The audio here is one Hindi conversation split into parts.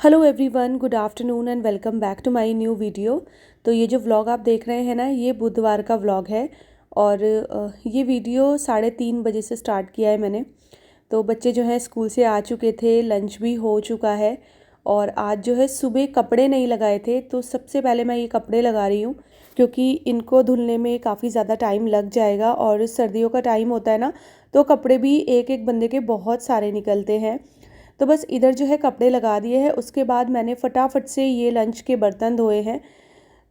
Hello everyone, good afternoon and welcome back to my new video. तो ये जो व्लॉग आप देख रहे हैं ना, ये बुधवार का व्लॉग है। और ये वीडियो 3:30 बजे से स्टार्ट किया है मैंने। तो बच्चे जो हैं स्कूल से आ चुके थे, लंच भी हो चुका है। और आज जो है सुबह कपड़े नहीं लगाए थे, तो सबसे पहले मैं ये कपड़े लगा रही हूँ क्योंकि इनको धुलने में काफ़ी ज़्यादा टाइम लग जाएगा। और सर्दियों का टाइम होता है ना, तो कपड़े भी एक एक बंदे के बहुत सारे निकलते हैं। तो बस इधर जो है कपड़े लगा दिए हैं। उसके बाद मैंने फटाफट से ये लंच के बर्तन धोए हैं।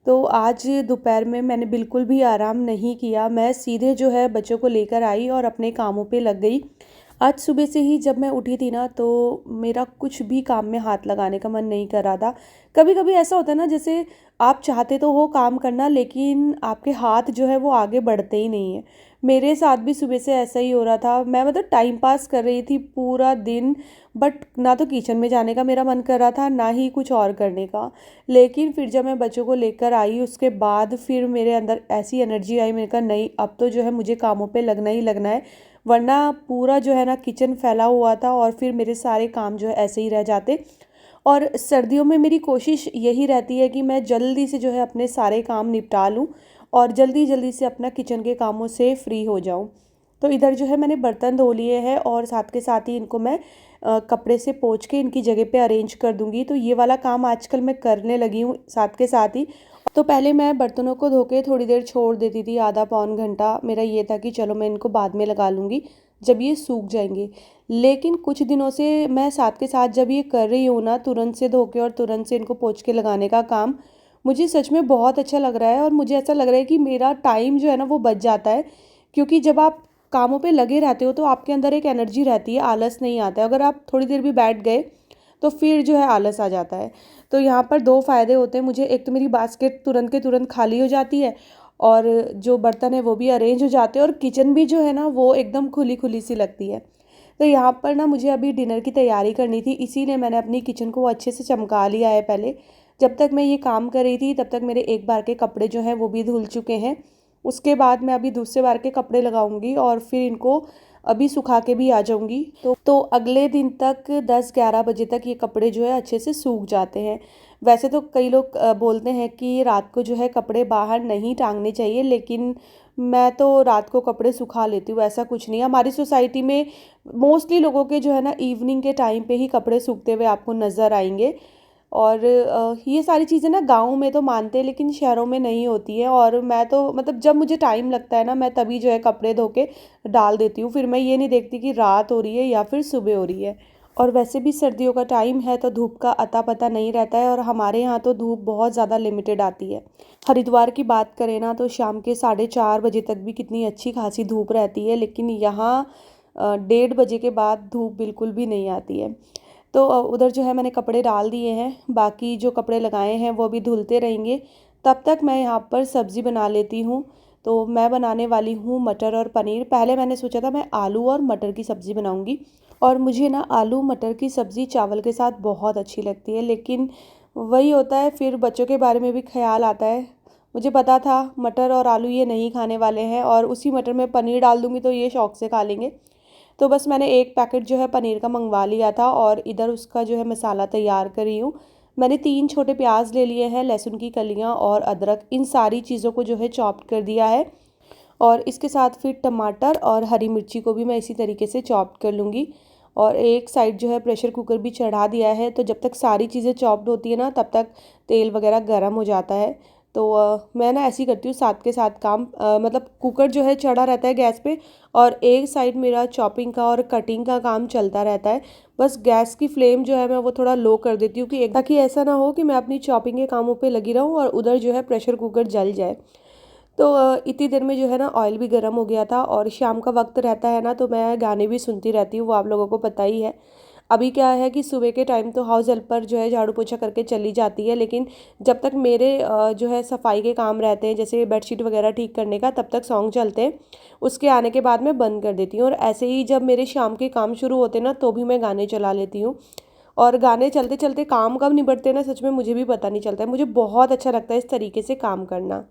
तो आज दोपहर में मैंने बिल्कुल भी आराम नहीं किया, मैं सीधे जो है बच्चों को लेकर आई और अपने कामों पे लग गई। आज सुबह से ही जब मैं उठी थी ना, तो मेरा कुछ भी काम में हाथ लगाने का मन नहीं कर रहा था। कभी कभी ऐसा होता है ना, जैसे आप चाहते तो हो काम करना, लेकिन आपके हाथ जो है वो आगे बढ़ते ही नहीं है। मेरे साथ भी सुबह से ऐसा ही हो रहा था। मैं मतलब टाइम पास कर रही थी पूरा दिन, बट ना तो किचन में जाने का मेरा मन कर रहा था, ना ही कुछ और करने का। लेकिन फिर जब मैं बच्चों को लेकर आई, उसके बाद फिर मेरे अंदर ऐसी एनर्जी आई, मैंने कहा नहीं, अब तो जो है मुझे कामों पे लगना ही लगना है। वरना पूरा जो है ना किचन फैला हुआ था और फिर मेरे सारे काम जो है ऐसे ही रह जाते। और सर्दियों में मेरी कोशिश यही रहती है कि मैं जल्दी से जो है अपने सारे काम निपटा लूँ और जल्दी जल्दी से अपना किचन के कामों से फ्री हो जाऊँ। तो इधर जो है मैंने बर्तन धो लिए हैं और साथ के साथ ही इनको मैं कपड़े से पोंछ के इनकी जगह पे अरेंज कर दूंगी। तो ये वाला काम आजकल मैं करने लगी हूँ साथ के साथ ही। तो पहले मैं बर्तनों को धो के थोड़ी देर छोड़ देती थी, आधा पौन घंटा। मेरा ये था कि चलो मैं इनको बाद में लगा लूँगी जब ये सूख जाएंगे। लेकिन कुछ दिनों से मैं साथ के साथ जब ये कर रही हूँ ना, तुरंत से धो के और तुरंत से इनको पोंछ के लगाने का काम, मुझे सच में बहुत अच्छा लग रहा है। और मुझे ऐसा लग रहा है कि मेरा टाइम जो है ना वो बच जाता है। क्योंकि जब आप कामों पे लगे रहते हो तो आपके अंदर एक एनर्जी रहती है, आलस नहीं आता है। अगर आप थोड़ी देर भी बैठ गए तो फिर जो है आलस आ जाता है। तो यहाँ पर दो फ़ायदे होते हैं मुझे। एक तो मेरी बास्केट तुरंत के तुरंत खाली हो जाती है और जो बर्तन है वो भी अरेंज हो जाते हैं, और किचन भी जो है ना वो एकदम खुली खुली सी लगती है। तो यहाँ पर ना मुझे अभी डिनर की तैयारी करनी थी, इसीलिए मैंने अपनी किचन को अच्छे से चमका लिया है पहले। जब तक मैं ये काम कर रही थी तब तक मेरे एक बार के कपड़े जो हैं वो भी धुल चुके हैं। उसके बाद मैं अभी दूसरे बार के कपड़े लगाऊंगी और फिर इनको अभी सुखा के भी आ जाऊंगी। तो अगले दिन तक 10-11 बजे तक ये कपड़े जो है अच्छे से सूख जाते हैं। वैसे तो कई लोग बोलते हैं कि रात को जो है कपड़े बाहर नहीं टांगने चाहिए, लेकिन मैं तो रात को कपड़े सुखा लेती हूँ। ऐसा कुछ नहीं है, हमारी सोसाइटी में मोस्टली लोगों के जो है ना इवनिंग के टाइम पे ही कपड़े सूखते हुए आपको नज़र आएंगे। और ये सारी चीज़ें ना गाँव में तो मानते हैं, लेकिन शहरों में नहीं होती है। और मैं तो मतलब जब मुझे टाइम लगता है ना, मैं तभी जो है कपड़े धो के डाल देती हूँ। फिर मैं ये नहीं देखती कि रात हो रही है या फिर सुबह हो रही है। और वैसे भी सर्दियों का टाइम है तो धूप का अता पता नहीं रहता है, और हमारे यहाँ तो धूप बहुत ज़्यादा लिमिटेड आती है। हरिद्वार की बात करें ना, तो शाम के 4:30 बजे तक भी कितनी अच्छी खासी धूप रहती है, लेकिन यहाँ 1:30 बजे के बाद धूप बिल्कुल भी नहीं आती है। तो उधर जो है मैंने कपड़े डाल दिए हैं, बाकी जो कपड़े लगाए हैं वो भी धुलते रहेंगे। तब तक मैं यहाँ पर सब्ज़ी बना लेती हूँ। तो मैं बनाने वाली हूँ मटर और पनीर। पहले मैंने सोचा था मैं आलू और मटर की सब्ज़ी बनाऊँगी, और मुझे ना आलू मटर की सब्ज़ी चावल के साथ बहुत अच्छी लगती है। लेकिन वही होता है, फिर बच्चों के बारे में भी ख्याल आता है। मुझे पता था मटर और आलू ये नहीं खाने वाले हैं, और उसी मटर में पनीर डाल दूँगी तो ये शौक़ से खा लेंगे। तो बस मैंने एक पैकेट जो है पनीर का मंगवा लिया था, और इधर उसका जो है मसाला तैयार कर रही हूँ। मैंने 3 छोटे प्याज ले लिए हैं, लहसुन की कलियाँ और अदरक, इन सारी चीज़ों को जो है चॉप्ड कर दिया है। और इसके साथ फिर टमाटर और हरी मिर्ची को भी मैं इसी तरीके से चॉप्ड कर लूँगी। और एक साइड जो है प्रेशर कुकर भी चढ़ा दिया है। तो जब तक सारी चीज़ें चॉप्ड होती है ना, तब तक तेल वगैरह गर्म हो जाता है। तो मैं ना ऐसे ही करती हूँ साथ के साथ काम। मतलब कुकर जो है चढ़ा रहता है गैस पे, और एक साइड मेरा चॉपिंग का और कटिंग का काम चलता रहता है। बस गैस की फ्लेम जो है मैं वो थोड़ा लो कर देती हूँ कि ताकि ऐसा ना हो कि मैं अपनी चॉपिंग के कामों पे लगी रहूँ और उधर जो है प्रेशर कुकर जल जाए। तो इतनी देर में जो है ना ऑयल भी गर्म हो गया था। और शाम का वक्त रहता है ना, तो मैं गाने भी सुनती रहती हूँ, वो आप लोगों को पता ही है। अभी क्या है कि सुबह के टाइम तो हाउस हेल्पर जो है झाड़ू पोछा करके चली जाती है, लेकिन जब तक मेरे जो है सफाई के काम रहते हैं, जैसे बेडशीट वगैरह ठीक करने का, तब तक सॉन्ग चलते हैं। उसके आने के बाद मैं बंद कर देती हूँ। और ऐसे ही जब मेरे शाम के काम शुरू होते हैं ना, तो भी मैं गाने चला लेती हूँ। और गाने चलते चलते काम कब निबटते हैं ना, सच में मुझे भी पता नहीं चलता है। मुझे बहुत अच्छा लगता है इस तरीके से काम करना।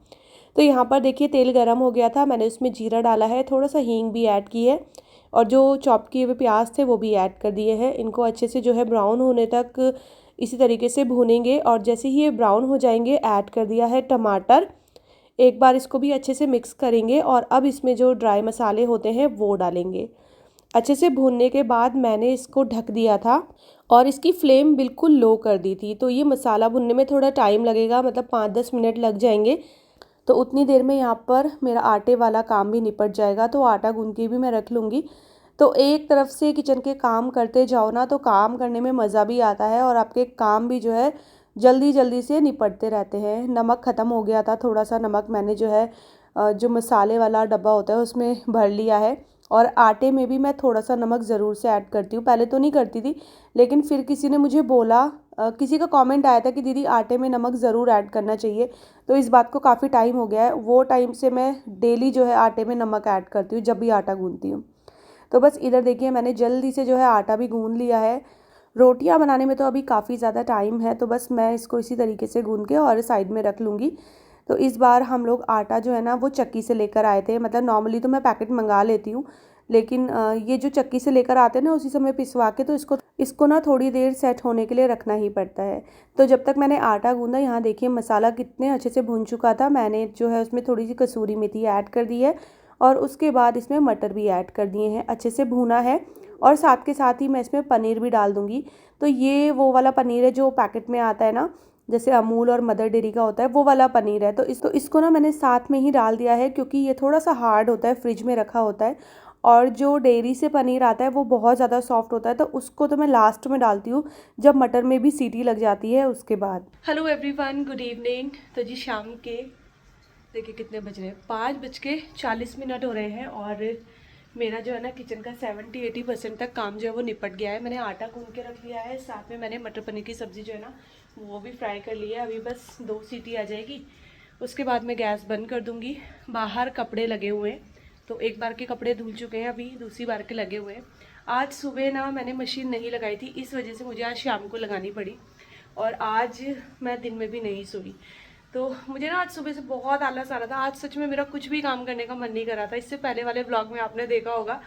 तो यहाँ पर देखिए तेल गरम हो गया था, मैंने उसमें जीरा डाला है, थोड़ा सा हींग भी ऐड की है, और जो चॉप किए हुए प्याज थे वो भी ऐड कर दिए हैं। इनको अच्छे से जो है ब्राउन होने तक इसी तरीके से भूनेंगे। और जैसे ही ये ब्राउन हो जाएंगे ऐड कर दिया है टमाटर। एक बार इसको भी अच्छे से मिक्स करेंगे और अब इसमें जो ड्राई मसाले होते हैं वो डालेंगे। अच्छे से भूनने के बाद मैंने इसको ढक दिया था और इसकी फ्लेम बिल्कुल लो कर दी थी। तो ये मसाला भुनने में थोड़ा टाइम लगेगा, मतलब 5-10 मिनट लग जाएंगे। तो उतनी देर में यहाँ पर मेरा आटे वाला काम भी निपट जाएगा। तो आटा गूंद के भी मैं रख लूँगी। तो एक तरफ से किचन के काम करते जाओ ना तो काम करने में मज़ा भी आता है और आपके काम भी जो है जल्दी जल्दी से निपटते रहते हैं। नमक ख़त्म हो गया था, थोड़ा सा नमक मैंने जो है जो मसाले वाला डब्बा होता है उसमें भर लिया है। और आटे में भी मैं थोड़ा सा नमक ज़रूर से ऐड करती हूँ। पहले तो नहीं करती थी, लेकिन फिर किसी ने मुझे बोला, किसी का कमेंट आया था कि दीदी आटे में नमक ज़रूर ऐड करना चाहिए। तो इस बात को काफ़ी टाइम हो गया है, वो टाइम से मैं डेली जो है आटे में नमक ऐड करती हूँ जब भी आटा गूंथती हूँ। तो बस इधर देखिए मैंने जल्दी से जो है आटा भी गूंथ लिया है। रोटियां बनाने में तो अभी काफ़ी ज़्यादा टाइम है, तो बस मैं इसको इसी तरीके से गूंथ के और साइड में रख लूँगी। तो इस बार हम लोग आटा जो है ना वो चक्की से लेकर आए थे। मतलब नॉर्मली तो मैं पैकेट मंगा लेती हूँ, लेकिन ये जो चक्की से लेकर आते हैं ना उसी समय पिसवा के, तो इसको ना थोड़ी देर सेट होने के लिए रखना ही पड़ता है। तो जब तक मैंने आटा गूंदा, यहाँ देखिए मसाला कितने अच्छे से भुन चुका था। मैंने जो है उसमें थोड़ी सी कसूरी मेथी ऐड कर दी है और उसके बाद इसमें मटर भी ऐड कर दिए हैं, अच्छे से भुना है। और साथ के साथ ही मैं इसमें पनीर भी डाल दूँगी। तो ये वो वाला पनीर है जो पैकेट में आता है ना, जैसे अमूल और मदर डेयरी का होता है, वो वाला पनीर है। तो इसको ना मैंने साथ में ही डाल दिया है क्योंकि ये थोड़ा सा हार्ड होता है, फ्रिज में रखा होता है। और जो डेयरी से पनीर आता है वो बहुत ज़्यादा सॉफ्ट होता है, तो उसको तो मैं लास्ट में डालती हूँ जब मटर में भी सीटी लग जाती है उसके बाद। Hello everyone, good evening. तो जी शाम के देखिए कितने बज रहे हैं, 5:40 हो रहे हैं और मेरा जो है ना किचन का 70-80% तक काम जो है वो निपट गया है। मैंने आटा गूंथ के रख लिया है, साथ में मैंने मटर पनीर की सब्ज़ी जो है ना वो भी फ्राई कर ली है। अभी बस 2 सीटी आ जाएगी, उसके बाद मैं गैस बंद कर दूँगी। बाहर कपड़े लगे हुए हैं, तो एक बार के कपड़े धुल चुके हैं, अभी दूसरी बार के लगे हुए हैं। आज सुबह ना मैंने मशीन नहीं लगाई थी, इस वजह से मुझे आज शाम को लगानी पड़ी। और आज मैं दिन में भी नहीं सोई, तो मुझे ना आज सुबह से बहुत आलस आ रहा था। आज सच में मेरा कुछ भी काम करने का मन नहीं कर रहा था। इससे पहले वाले व्लॉग में आपने देखा होगा,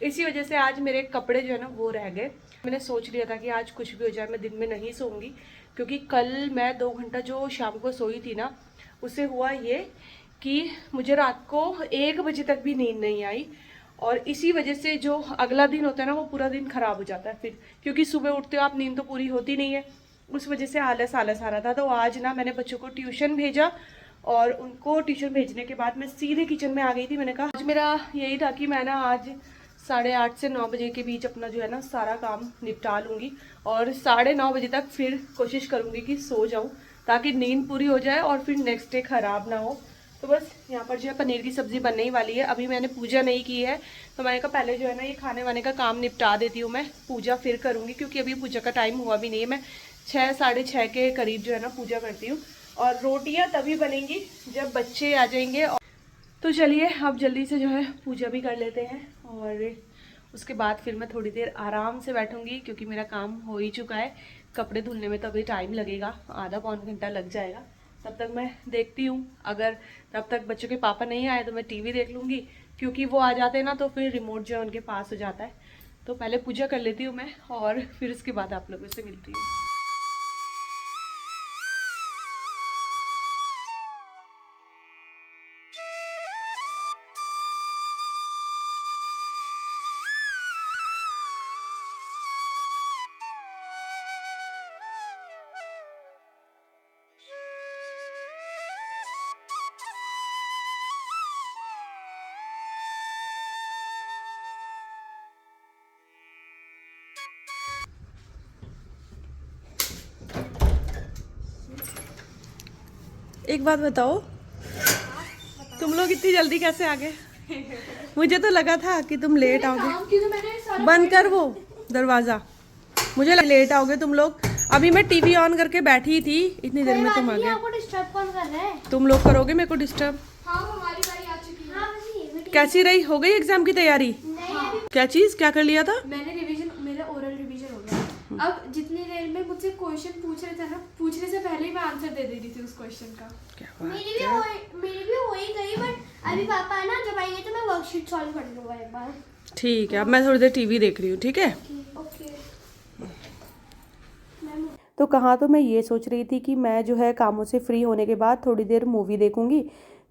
इसी वजह से आज मेरे कपड़े जो है ना वो रह गए। मैंने सोच लिया था कि आज कुछ भी हो जाए मैं दिन में नहीं सोऊंगी, क्योंकि कल मैं 2 घंटा जो शाम को सोई थी ना, उससे हुआ ये कि मुझे रात को 1 बजे तक भी नींद नहीं आई। और इसी वजह से जो अगला दिन होता है ना वो पूरा दिन खराब हो जाता है फिर, क्योंकि सुबह उठते हो आप, नींद तो पूरी होती नहीं है, उस वजह से आलस आ रहा था। तो आज ना मैंने बच्चों को ट्यूशन भेजा और उनको ट्यूशन भेजने के बाद मैं सीधे किचन में आ गई थी। मैंने कहा आज मेरा यही था कि मैं ना आज 8:30 से 9 बजे के बीच अपना जो है ना सारा काम निपटा लूँगी और 9:30 बजे तक फिर कोशिश करूँगी कि सो जाऊँ, ताकि नींद पूरी हो जाए और फिर नेक्स्ट डे ख़राब ना हो। तो बस यहाँ पर जो है पनीर की सब्ज़ी बनने ही वाली है। अभी मैंने पूजा नहीं की है, तो मैंने कहा पहले जो है ना ये खाने वाने का काम निपटा देती हूँ, मैं पूजा फिर करूँगी, क्योंकि अभी पूजा का टाइम हुआ भी नहीं है। मैं 6-6:30 के करीब जो है ना पूजा करती हूँ और रोटियाँ तभी बनेंगी जब बच्चे आ जाएंगे। तो चलिए अब जल्दी से जो है पूजा भी कर लेते हैं और उसके बाद फिर मैं थोड़ी देर आराम से बैठूंगी, क्योंकि मेरा काम हो ही चुका है। कपड़े धुलने में तो अभी टाइम लगेगा, आधा पौन घंटा लग जाएगा। तब तक मैं देखती हूँ, अगर तब तक बच्चों के पापा नहीं आए तो मैं टीवी देख लूँगी, क्योंकि वो आ जाते हैं ना तो फिर रिमोट जो है उनके पास हो जाता है। तो पहले पूजा कर लेती हूँ मैं और फिर उसके बाद आप लोगों से मिलती हूँ। एक बात बताओ, तुम लोग इतनी जल्दी कैसे आ गए? मुझे तो लगा था कि तुम लेट आओगे। बंद कर वो दरवाज़ा, मुझे लेट आओगे तुम लोग। अभी मैं टीवी ऑन करके बैठी थी, इतनी देर में तुम आ गए। तुम लोग करोगे मेरे को डिस्टर्ब? हमारी बारी आ चुकी है। कैसी रही, हो गई एग्जाम की तैयारी? क्या चीज़, क्या कर लिया था? मैंने रिवीजन, मेरा ओरल रिवीजन हो गया। अब जितनी देर में मुझसे क्वेश्चन पूछ रहे थे ना, पूछने से पहले ही मैं आंसर दे दे रही थी उस क्वेश्चन का। मेरी भी हो ही गई, बट अभी पापा है ना, जब आएंगे तो मैं वर्कशीट सॉल्व कर लूंगा एक बार। ठीक है, अब मैं थोड़ी देर टीवी देख रही हूँ, ठीक है? ओके। तो तो कहाँ तो मैं ये सोच रही थी कि मैं जो है कामों से फ्री होने के बाद थोड़ी देर मूवी देखूँगी,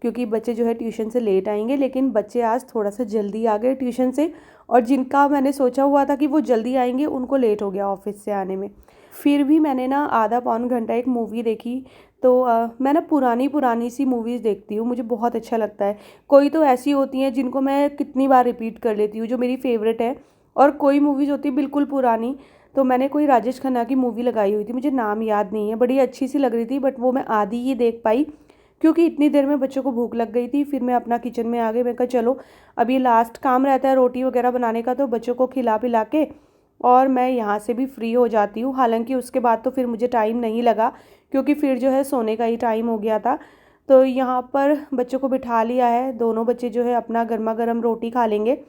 क्योंकि बच्चे जो है ट्यूशन से लेट आएंगे। लेकिन बच्चे आज थोड़ा सा जल्दी आ गए ट्यूशन से, और जिनका मैंने सोचा हुआ था कि वो जल्दी आएंगे उनको लेट हो गया ऑफिस से आने में। फिर भी मैंने ना आधा पौन घंटा एक मूवी देखी। तो मैं ना पुरानी सी मूवीज़ देखती हूँ, मुझे बहुत अच्छा लगता है। कोई तो ऐसी होती हैं जिनको मैं कितनी बार रिपीट कर लेती हूँ, जो मेरी फेवरेट है, और कोई मूवीज़ होती है बिल्कुल पुरानी। तो मैंने कोई राजेश खन्ना की मूवी लगाई हुई थी, मुझे नाम याद नहीं है, बड़ी अच्छी सी लग रही थी, बट वो मैं आधी ही देख पाई क्योंकि इतनी देर में बच्चों को भूख लग गई थी। फिर मैं अपना किचन में आ गई। मैं कहा चलो अब ये लास्ट काम रहता है रोटी वगैरह बनाने का, तो बच्चों को खिला पिला के और मैं यहाँ से भी फ्री हो जाती हूँ। हालांकि उसके बाद तो फिर मुझे टाइम नहीं लगा, क्योंकि फिर जो है सोने का ही टाइम हो गया था। तो यहाँ पर बच्चों को बिठा लिया है, दोनों बच्चे जो है अपना गर्मा गर्म रोटी खा लेंगे,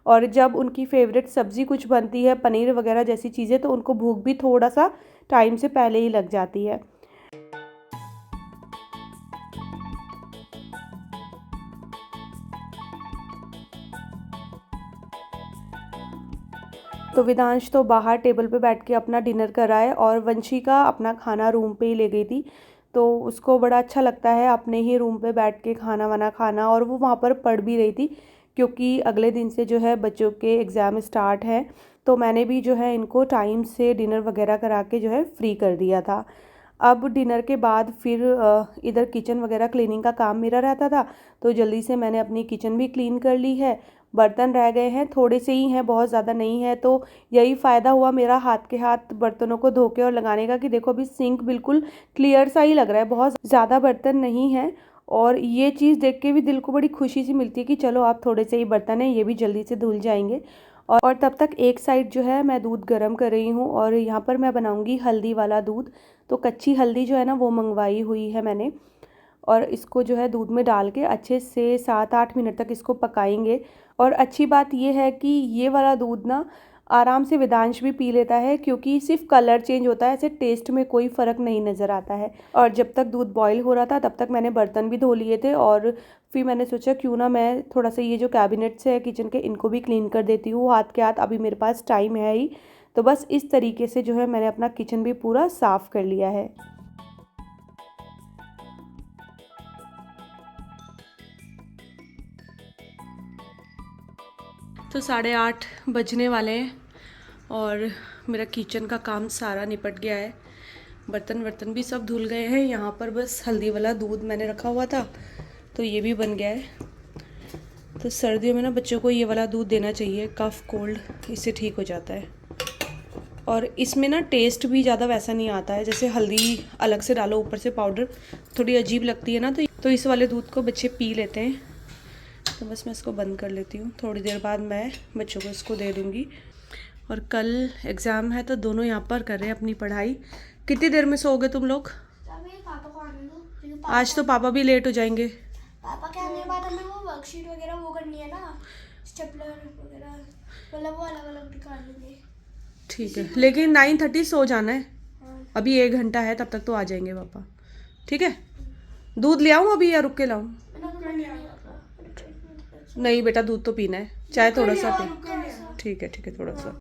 और जब उनकी फेवरेट सब्ज़ी कुछ बनती है, पनीर वगैरह जैसी चीज़ें, तो उनको भूख भी थोड़ा सा टाइम से पहले ही लग जाती है। तो विदांश तो बाहर टेबल पे बैठ के अपना डिनर कर रहा है, और वंशिका अपना खाना रूम पे ही ले गई थी। तो उसको बड़ा अच्छा लगता है अपने ही रूम पे बैठ के खाना वाना खाना, और वो वहाँ पर पढ़ भी रही थी, क्योंकि अगले दिन से जो है बच्चों के एग्ज़ाम स्टार्ट हैं। तो मैंने भी जो है इनको टाइम से डिनर वगैरह करा के जो है फ्री कर दिया था। अब डिनर के बाद फिर इधर किचन वगैरह क्लीनिंग का काम मेरा रहता था, तो जल्दी से मैंने अपनी किचन भी क्लीन कर ली है। बर्तन रह गए हैं, थोड़े से ही हैं, बहुत ज़्यादा नहीं है। तो यही फ़ायदा हुआ मेरा हाथ के हाथ बर्तनों को धो के और लगाने का, कि देखो अभी सिंक बिल्कुल क्लियर सा ही लग रहा है, बहुत ज़्यादा बर्तन नहीं है। और ये चीज़ देख के भी दिल को बड़ी खुशी सी मिलती है कि चलो आप थोड़े से ही बर्तन हैं, ये भी जल्दी से धुल जाएंगे। और तब तक एक साइड जो है मैं दूध गर्म कर रही हूँ, और यहाँ पर मैं बनाऊँगी हल्दी वाला दूध। तो कच्ची हल्दी जो है ना वो मंगवाई हुई है मैंने, और इसको जो है दूध में डाल के अच्छे से 7-8 मिनट तक इसको पकाएंगे। और अच्छी बात ये है कि ये वाला दूध ना आराम से वेदांश भी पी लेता है, क्योंकि सिर्फ कलर चेंज होता है, ऐसे टेस्ट में कोई फ़र्क नहीं नज़र आता है। और जब तक दूध बॉईल हो रहा था तब तक मैंने बर्तन भी धो लिए थे, और फिर मैंने सोचा क्यों ना मैं थोड़ा सा ये जो कैबिनेट्स है किचन के, इनको भी क्लीन कर देती हूँ हाथ के हाथ। अभी मेरे पास टाइम है ही, तो बस इस तरीके से जो है मैंने अपना किचन भी पूरा साफ़ कर लिया है। तो 8:30 बजने वाले हैं, और मेरा किचन का काम सारा निपट गया है। बर्तन वर्तन भी सब धुल गए हैं। यहाँ पर बस हल्दी वाला दूध मैंने रखा हुआ था, तो ये भी बन गया है। तो सर्दियों में ना बच्चों को ये वाला दूध देना चाहिए, कफ कोल्ड इससे ठीक हो जाता है। और इसमें ना टेस्ट भी ज़्यादा वैसा नहीं आता है, जैसे हल्दी अलग से डालो ऊपर से पाउडर, थोड़ी अजीब लगती है ना। तो इस वाले दूध को बच्चे पी लेते हैं। तो बस मैं इसको बंद कर लेती हूँ, थोड़ी देर बाद मैं बच्चों को इसको दे दूँगी। और कल एग्ज़ाम है, तो दोनों यहाँ पर कर रहे हैं अपनी पढ़ाई। कितनी देर में सोओगे तुम लोग? आज तो पापा भी लेट हो जाएंगे। पापा के आने के बाद हमें वो वर्कशीट वगैरह वो करनी है ना, स्टेपलर वगैरह, मतलब वो अलग अलग निकाल लेंगे। ठीक है, लेकिन 9:30 सो जाना है। अभी 1 घंटा है, तब तक तो आ जाएंगे पापा। ठीक है, दूध ले आऊँ अभी या रुक के लाऊँ? नहीं बेटा, दूध तो पीना है, चाय थोड़ा सा पी। ठीक है थोड़ा सा।